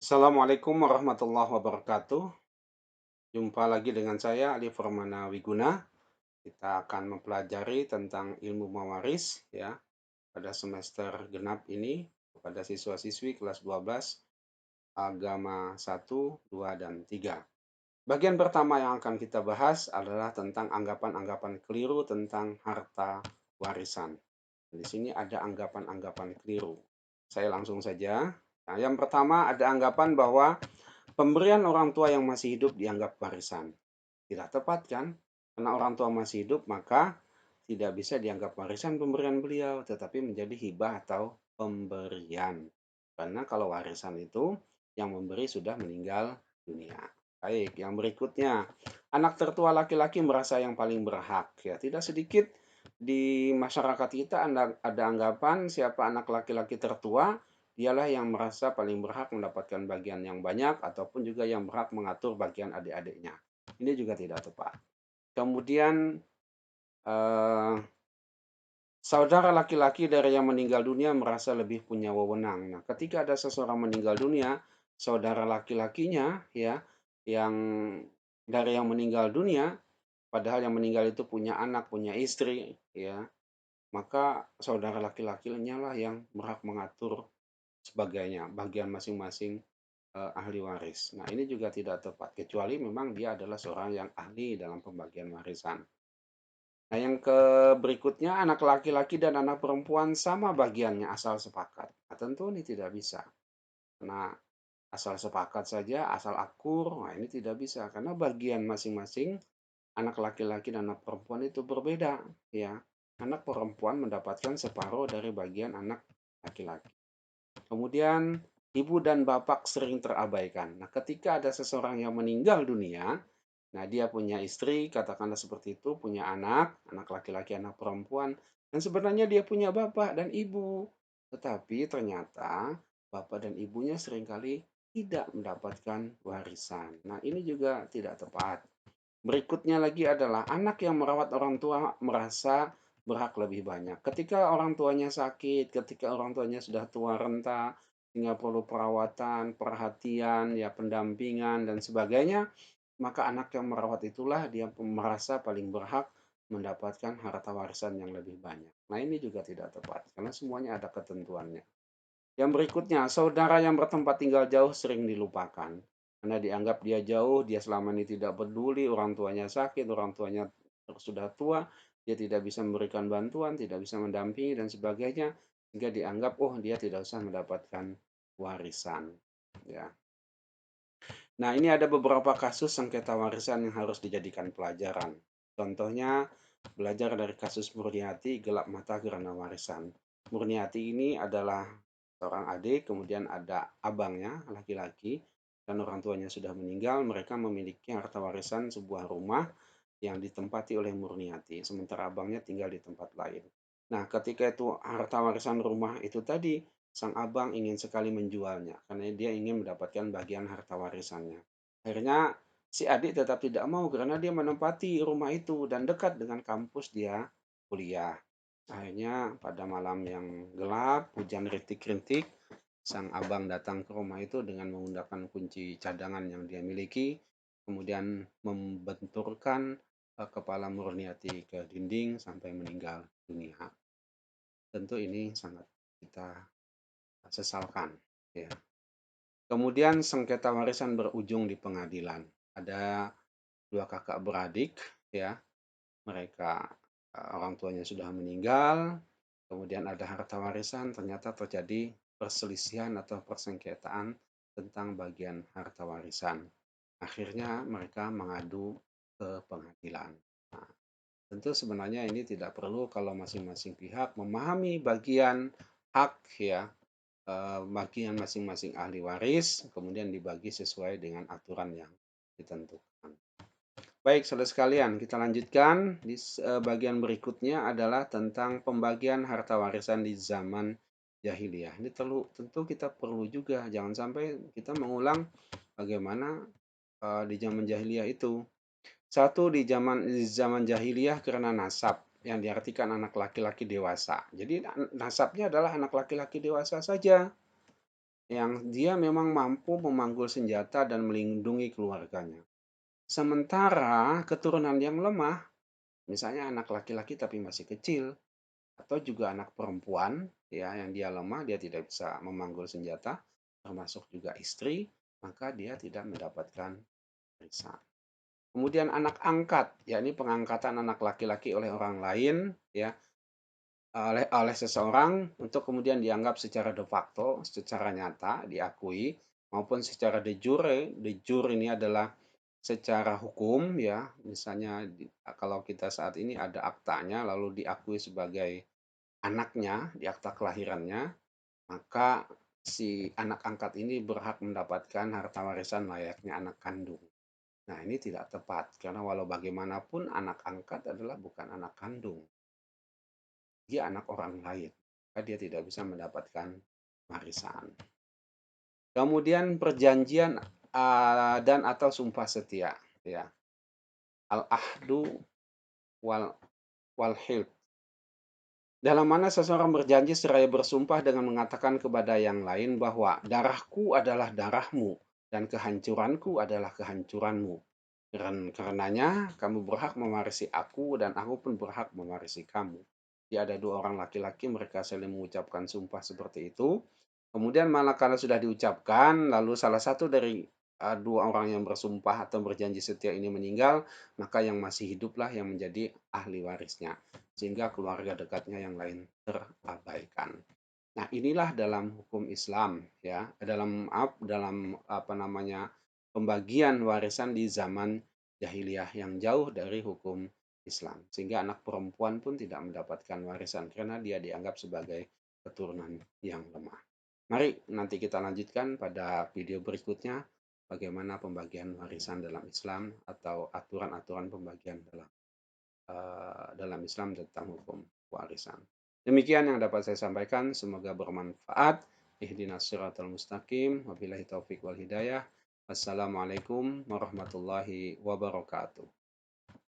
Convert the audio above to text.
Assalamualaikum warahmatullahi wabarakatuh. Jumpa lagi dengan saya Ali Firmana Wiguna. Kita akan mempelajari tentang ilmu mawaris ya pada semester genap ini kepada siswa-siswi kelas 12 agama 1, 2, dan 3. Bagian pertama yang akan kita bahas adalah tentang anggapan-anggapan keliru tentang harta warisan. Di sini ada anggapan-anggapan keliru. Saya langsung saja. Nah, yang pertama ada anggapan bahwa pemberian orang tua yang masih hidup dianggap warisan. Tidak tepat kan? Karena orang tua masih hidup, maka tidak bisa dianggap warisan pemberian beliau, tetapi menjadi hibah atau pemberian. Karena kalau warisan itu yang memberi sudah meninggal dunia. Baik, yang berikutnya. Anak tertua laki-laki merasa yang paling berhak. Ya, tidak sedikit di masyarakat kita ada anggapan siapa anak laki-laki tertua, dialah yang merasa paling berhak mendapatkan bagian yang banyak ataupun juga yang berhak mengatur bagian adik-adiknya. Ini juga tidak tepat. Kemudian eh, saudara laki-laki dari yang meninggal dunia merasa lebih punya wewenang. Nah, ketika ada seseorang meninggal dunia, saudara laki-lakinya ya yang dari yang meninggal dunia, padahal yang meninggal itu punya anak, punya istri, ya, maka saudara laki-lakinya lah yang berhak mengatur sebagainya, bagian masing-masing ahli waris. Nah, ini juga tidak tepat, kecuali memang dia adalah seorang yang ahli dalam pembagian warisan. Nah, yang ke berikutnya, anak laki-laki dan anak perempuan sama bagiannya asal sepakat. Nah, tentu ini tidak bisa. Karena asal sepakat saja, asal akur, nah ini tidak bisa. Karena bagian masing-masing anak laki-laki dan anak perempuan itu berbeda. Ya, anak perempuan mendapatkan separuh dari bagian anak laki-laki. Kemudian ibu dan bapak sering terabaikan. Nah, ketika ada seseorang yang meninggal dunia, nah dia punya istri, katakanlah seperti itu, punya anak, anak laki-laki, anak perempuan, dan sebenarnya dia punya bapak dan ibu. Tetapi ternyata bapak dan ibunya seringkali tidak mendapatkan warisan. Nah, ini juga tidak tepat. Berikutnya lagi adalah anak yang merawat orang tua merasa berhak lebih banyak. Ketika orang tuanya sakit, ketika orang tuanya sudah tua renta, hingga perlu perawatan, perhatian, ya pendampingan dan sebagainya, maka anak yang merawat itulah dia merasa paling berhak mendapatkan harta warisan yang lebih banyak. Nah, ini juga tidak tepat karena semuanya ada ketentuannya. Yang berikutnya, saudara yang bertempat tinggal jauh sering dilupakan. Karena dianggap dia jauh, dia selama ini tidak peduli, orang tuanya sakit, orang tuanya sudah tua, dia tidak bisa memberikan bantuan, tidak bisa mendampingi dan sebagainya, sehingga dianggap oh dia tidak usah mendapatkan warisan. Ya. Nah, ini ada beberapa kasus sengketa warisan yang harus dijadikan pelajaran. Contohnya, belajar dari kasus Murniati gelap mata karena warisan. Murniati ini adalah seorang adik, kemudian ada abangnya, laki-laki, dan orang tuanya sudah meninggal. Mereka memiliki harta warisan sebuah rumah yang ditempati oleh Murniati, sementara abangnya tinggal di tempat lain. Nah, ketika itu harta warisan rumah itu tadi, sang abang ingin sekali menjualnya karena dia ingin mendapatkan bagian harta warisannya. Akhirnya si adik tetap tidak mau karena dia menempati rumah itu dan dekat dengan kampus dia kuliah. Akhirnya pada malam yang gelap, hujan rintik-rintik, sang abang datang ke rumah itu dengan menggunakan kunci cadangan yang dia miliki, kemudian membenturkan kepala Murniati ke dinding sampai meninggal dunia. Tentu ini sangat kita sesalkan. Ya. Kemudian sengketa warisan berujung di pengadilan. Ada dua kakak beradik, ya, mereka orang tuanya sudah meninggal, kemudian ada harta warisan, ternyata terjadi perselisihan atau persengketaan tentang bagian harta warisan. Akhirnya mereka mengadu ke pengadilan. Nah, tentu sebenarnya ini tidak perlu kalau masing-masing pihak memahami bagian hak ya, bagian masing-masing ahli waris, kemudian dibagi sesuai dengan aturan yang ditentukan. Baik, saudara sekalian, kita lanjutkan. Di bagian berikutnya adalah tentang pembagian harta warisan di zaman jahiliyah. Ini tentu kita perlu juga, jangan sampai kita mengulang bagaimana di zaman jahiliyah itu. Satu di zaman jahiliyah karena nasab yang diartikan anak laki-laki dewasa. Jadi nasabnya adalah anak laki-laki dewasa saja. yang dia memang mampu memanggul senjata dan melindungi keluarganya. Sementara keturunan yang lemah, misalnya anak laki-laki tapi masih kecil, atau juga anak perempuan ya yang dia lemah, dia tidak bisa memanggul senjata, termasuk juga istri, maka dia tidak mendapatkan warisan. Kemudian anak angkat, ya ini pengangkatan anak laki-laki oleh orang lain ya, oleh oleh seseorang untuk kemudian dianggap secara de facto, secara nyata diakui maupun secara de jure. De jure ini adalah secara hukum ya, misalnya kalau kita saat ini ada aktanya lalu diakui sebagai anaknya di akta kelahirannya, maka si anak angkat ini berhak mendapatkan harta warisan layaknya anak kandung. Nah, ini tidak tepat karena walau bagaimanapun anak angkat adalah bukan anak kandung. Dia anak orang lain. Maka dia tidak bisa mendapatkan warisan. Kemudian perjanjian dan atau sumpah setia ya. Al-ahdu wal hilf. Dalam mana seseorang berjanji seraya bersumpah dengan mengatakan kepada yang lain bahwa darahku adalah darahmu dan kehancuranku adalah kehancuranmu. Karenanya kamu berhak mewarisi aku dan aku pun berhak mewarisi kamu. Jadi ada dua orang laki-laki, mereka saling mengucapkan sumpah seperti itu. Kemudian malah kalau sudah diucapkan, lalu salah satu dari dua orang yang bersumpah atau berjanji setia ini meninggal, maka yang masih hiduplah yang menjadi ahli warisnya. Sehingga keluarga dekatnya yang lain terabaikan. Nah, inilah dalam hukum Islam ya, dalam apa namanya pembagian warisan di zaman jahiliyah yang jauh dari hukum Islam. Sehingga anak perempuan pun tidak mendapatkan warisan karena dia dianggap sebagai keturunan yang lemah. Mari nanti kita lanjutkan pada video berikutnya bagaimana pembagian warisan dalam Islam atau aturan-aturan pembagian dalam Islam tentang hukum warisan. Demikian yang dapat saya sampaikan, semoga bermanfaat. Ihdinas siratal mustaqim, wabillahi taufik wal hidayah. Wassalamualaikum warahmatullahi wabarakatuh.